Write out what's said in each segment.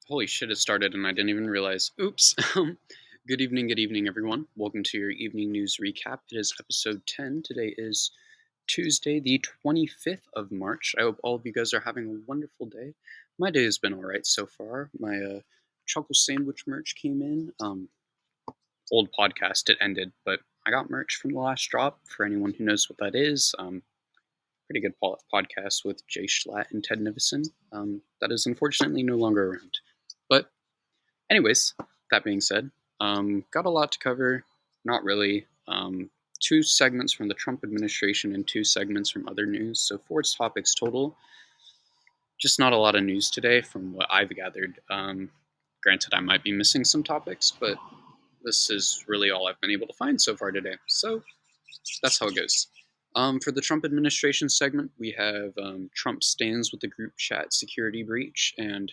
Holy shit, it started and I didn't even realize. Oops. Good evening, everyone. Welcome to your evening news recap. It is episode 10. Today is Tuesday, the 25th of March. I hope all of you guys are having a wonderful day. My day has been alright so far. My chocolate sandwich merch came in. Old podcast, it ended, but I got merch from the last drop. For anyone who knows what that is, pretty good podcast with Jay Schlatt and Ted Nivison. That is unfortunately no longer around. But anyways, that being said, got a lot to cover. Not really. Two segments from the Trump administration and two segments from other news. So four topics total. Just not a lot of news today from what I've gathered. Granted, I might be missing some topics, but this is really all I've been able to find so far today. So that's how it goes. For the Trump administration segment, we have Trump stands with the group chat security breach, and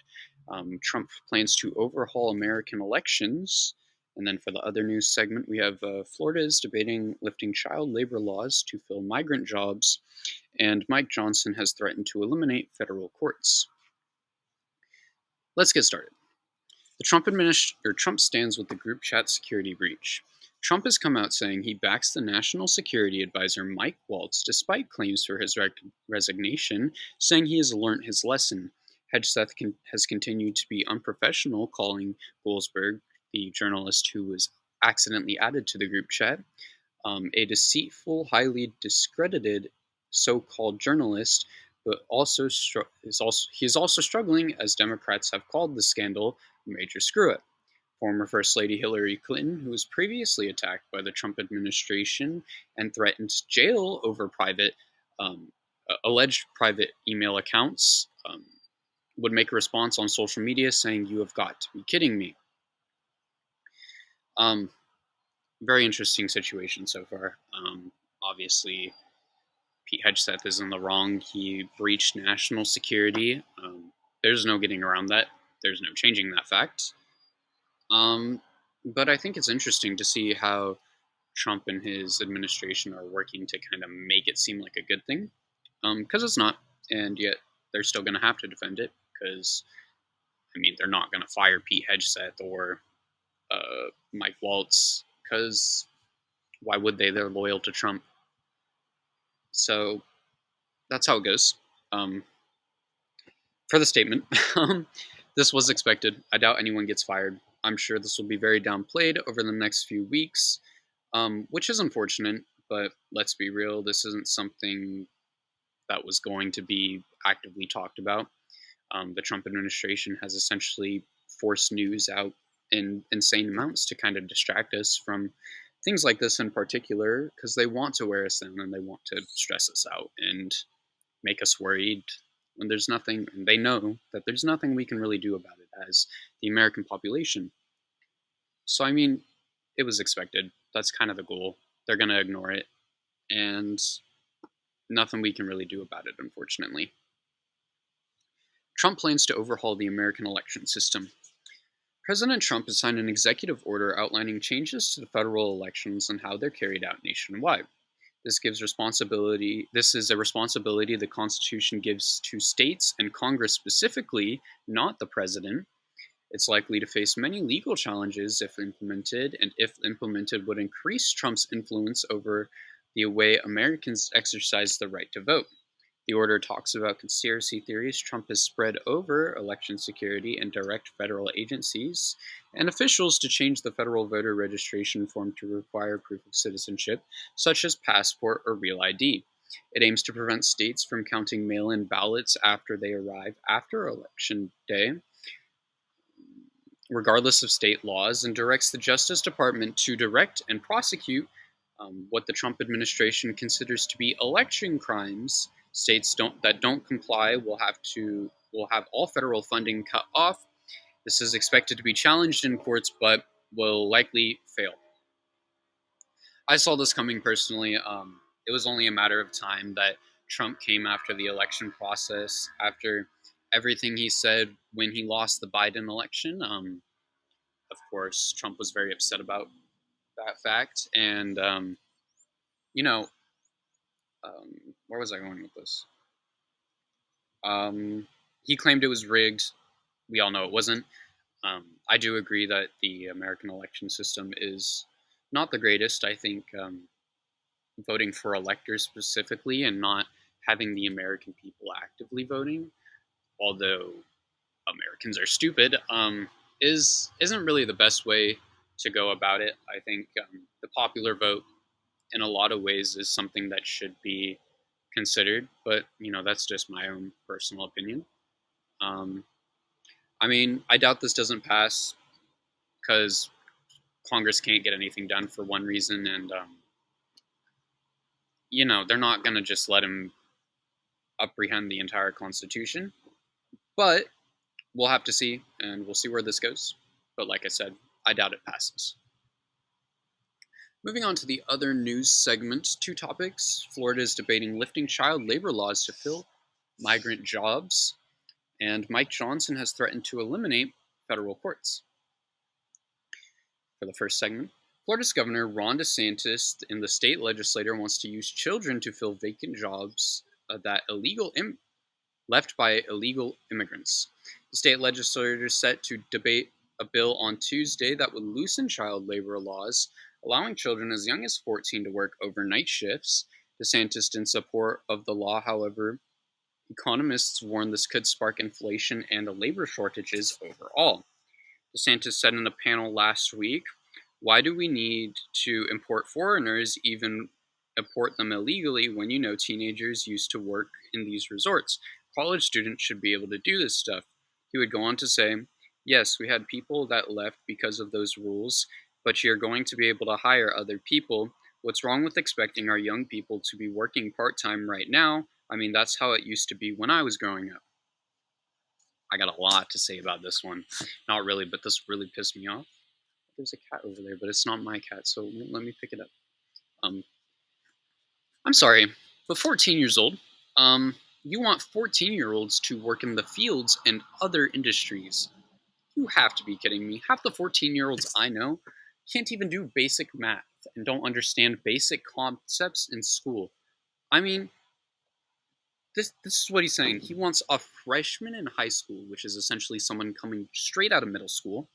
Trump plans to overhaul American elections. And then for the other news segment, we have Florida is debating lifting child labor laws to fill migrant jobs, and Mike Johnson has threatened to eliminate federal courts. Let's get started. Trump stands with the group chat security breach. Trump has come out saying he backs the National Security Advisor Mike Waltz despite claims for his resignation, saying he has learned his lesson. Hedgeseth has continued to be unprofessional, calling Goldsberg, the journalist who was accidentally added to the group chat, a deceitful, highly discredited so-called journalist, but he is also struggling as Democrats have called the scandal a major screw-up. Former First Lady Hillary Clinton, who was previously attacked by the Trump administration and threatened jail over alleged private email accounts, would make a response on social media saying, "You have got to be kidding me." Very interesting situation so far. Obviously, Pete Hedgeseth is in the wrong. He breached national security. There's no getting around that. There's no changing that fact. But I think it's interesting to see how Trump and his administration are working to kind of make it seem like a good thing, because it's not, and yet they're still going to have to defend it. Because they're not going to fire Pete Hedgeseth or Mike Waltz, because why would they? They're loyal to Trump. So that's how it goes. For the statement, this was expected. I doubt anyone gets fired. I'm sure this will be very downplayed over the next few weeks, which is unfortunate, but let's be real, this isn't something that was going to be actively talked about. The Trump administration has essentially forced news out in insane amounts to kind of distract us from things like this in particular, because they want to wear us down and they want to stress us out and make us worried when there's nothing, and they know that there's nothing we can really do about it as the American population. So, it was expected. That's kind of the goal. They're going to ignore it, and nothing we can really do about it, unfortunately. Trump plans to overhaul the American election system. President Trump has signed an executive order outlining changes to the federal elections and how they're carried out nationwide. This is a responsibility the Constitution gives to states and Congress specifically, not the president. It's likely to face many legal challenges if implemented, and if implemented would increase Trump's influence over the way Americans exercise the right to vote. The order talks about conspiracy theories Trump has spread over election security and direct federal agencies and officials to change the federal voter registration form to require proof of citizenship, such as passport or real ID. It aims to prevent states from counting mail-in ballots after they arrive after Election Day, regardless of state laws, and directs the Justice Department to direct and prosecute what the Trump administration considers to be election crimes. States that don't comply will have all federal funding cut off. This is expected to be challenged in courts, but will likely fail. I saw this coming personally. It was only a matter of time that Trump came after the election process, after everything he said when he lost the Biden election. Of course, Trump was very upset about that fact, and you know, where was I going with this? He claimed it was rigged. We all know it wasn't. I do agree that the American election system is not the greatest. I think voting for electors specifically and not having the American people actively voting, although Americans are stupid, isn't really the best way to go about it. I think the popular vote, in a lot of ways, is something that should be considered, but that's just my own personal opinion. Um, I mean, I doubt this doesn't pass because Congress can't get anything done for one reason, and they're not going to just let him apprehend the entire Constitution. But we'll have to see, and we'll see where this goes. But like I said, I doubt it passes. Moving on to the other news segment, two topics. Florida is debating lifting child labor laws to fill migrant jobs, and Mike Johnson has threatened to eliminate federal courts. For the first segment, Florida's Governor Ron DeSantis in the state legislature wants to use children to fill vacant jobs left by illegal immigrants. The state legislature is set to debate a bill on Tuesday that would loosen child labor laws, allowing children as young as 14 to work overnight shifts. DeSantis in support of the law, however, economists warn this could spark inflation and labor shortages overall. DeSantis said in a panel last week, "Why do we need to import foreigners, even import them illegally, when teenagers used to work in these resorts? College students should be able to do this stuff." He would go on to say, "Yes, we had people that left because of those rules, but you're going to be able to hire other people. What's wrong with expecting our young people to be working part-time right now? I mean, that's how it used to be when I was growing up." I got a lot to say about this one. Not really, but this really pissed me off. There's a cat over there, but it's not my cat, so let me pick it up. Um, I'm sorry, but 14 years old, you want 14-year-olds to work in the fields and other industries. You have to be kidding me. Half the 14-year-olds I know can't even do basic math and don't understand basic concepts in school. I mean, this is what he's saying. He wants a freshman in high school, which is essentially someone coming straight out of middle school,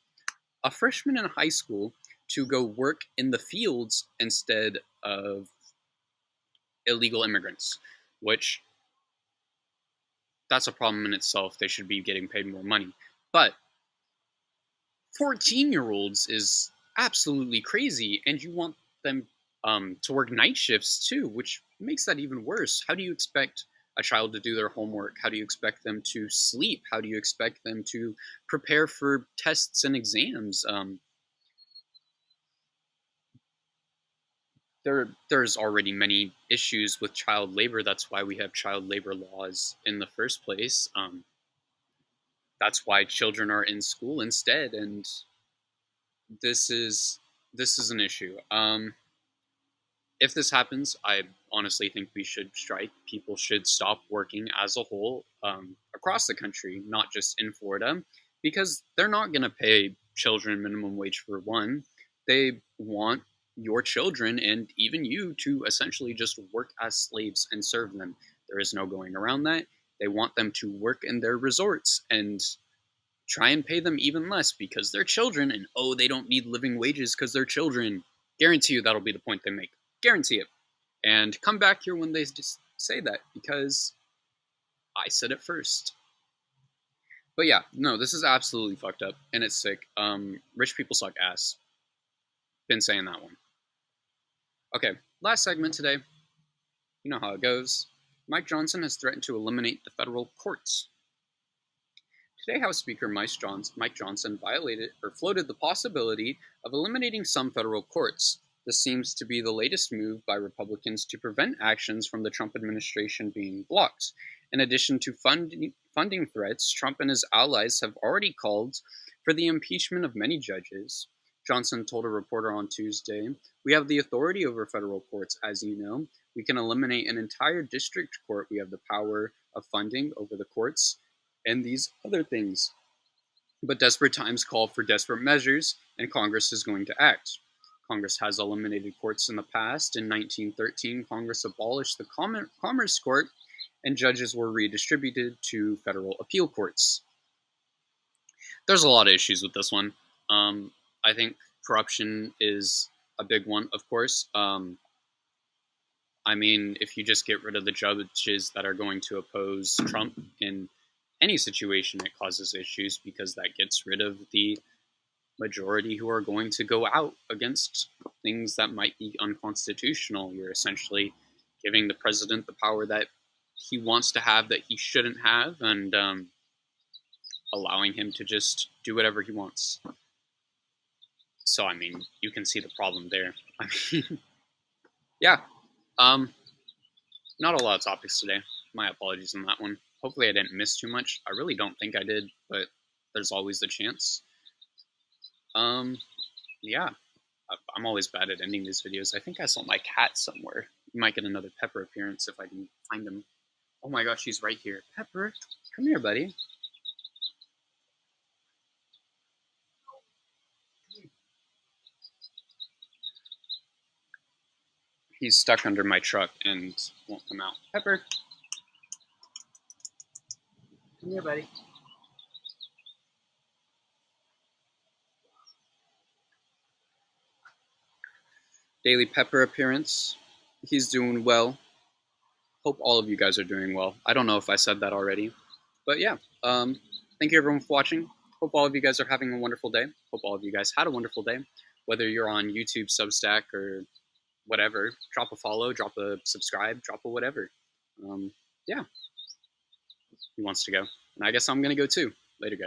a freshman in high school to go work in the fields instead of illegal immigrants, which that's a problem in itself. They should be getting paid more money. But 14-year-olds is absolutely crazy, and you want them to work night shifts too, which makes that even worse. How do you expect a child to do their homework? How do you expect them to sleep? How do you expect them to prepare for tests and exams? There's already many issues with child labor. That's why we have child labor laws in the first place. That's why children are in school instead, and this is this is an issue. If this happens, I honestly think we should strike. People should stop working as a whole across the country, not just in Florida, because they're not going to pay children minimum wage for one. They want your children and even you to essentially just work as slaves and serve them. There is no going around that. They want them to work in their resorts and try and pay them even less because they're children, and oh, they don't need living wages because they're children. Guarantee you that'll be the point they make. Guarantee it. And come back here when they just say that, because I said it first. But yeah, no, this is absolutely fucked up, and it's sick. Rich people suck ass. Been saying that one. Okay, last segment today. You know how it goes. Mike Johnson has threatened to eliminate the federal courts. Today, House Speaker Mike Johnson floated the possibility of eliminating some federal courts. This seems to be the latest move by Republicans to prevent actions from the Trump administration being blocked. In addition to funding threats, Trump and his allies have already called for the impeachment of many judges. Johnson told a reporter on Tuesday, "We have the authority over federal courts, as you know. We can eliminate an entire district court. We have the power of funding over the courts and these other things. But desperate times call for desperate measures, and Congress is going to act." Congress has eliminated courts in the past. In 1913, Congress abolished the Commerce Court, and judges were redistributed to federal appeal courts. there's a lot of issues with this one. I think corruption is a big one, of course. I mean, if you just get rid of the judges that are going to oppose Trump in any situation, it causes issues because that gets rid of the majority who are going to go out against things that might be unconstitutional. You're essentially giving the president the power that he wants to have that he shouldn't have, and allowing him to just do whatever he wants. So, I mean, you can see the problem there. I mean, yeah. Not a lot of topics today. My apologies on that one. Hopefully I didn't miss too much. I really don't think I did, but there's always the chance. Yeah. I'm always bad at ending these videos. I think I saw my cat somewhere. You might get another Pepper appearance if I can find him. Oh my gosh, he's right here. Pepper, come here, buddy. He's stuck under my truck and won't come out. Pepper, come here, buddy. Daily Pepper appearance. He's doing well. Hope all of you guys are doing well. I don't know if I said that already, but yeah. Thank you everyone for watching. Hope all of you guys are having a wonderful day. Hope all of you guys had a wonderful day. Whether you're on YouTube, Substack, or whatever, drop a follow, drop a subscribe, drop a whatever. Yeah. He wants to go. And I guess I'm going to go too. Later, guys.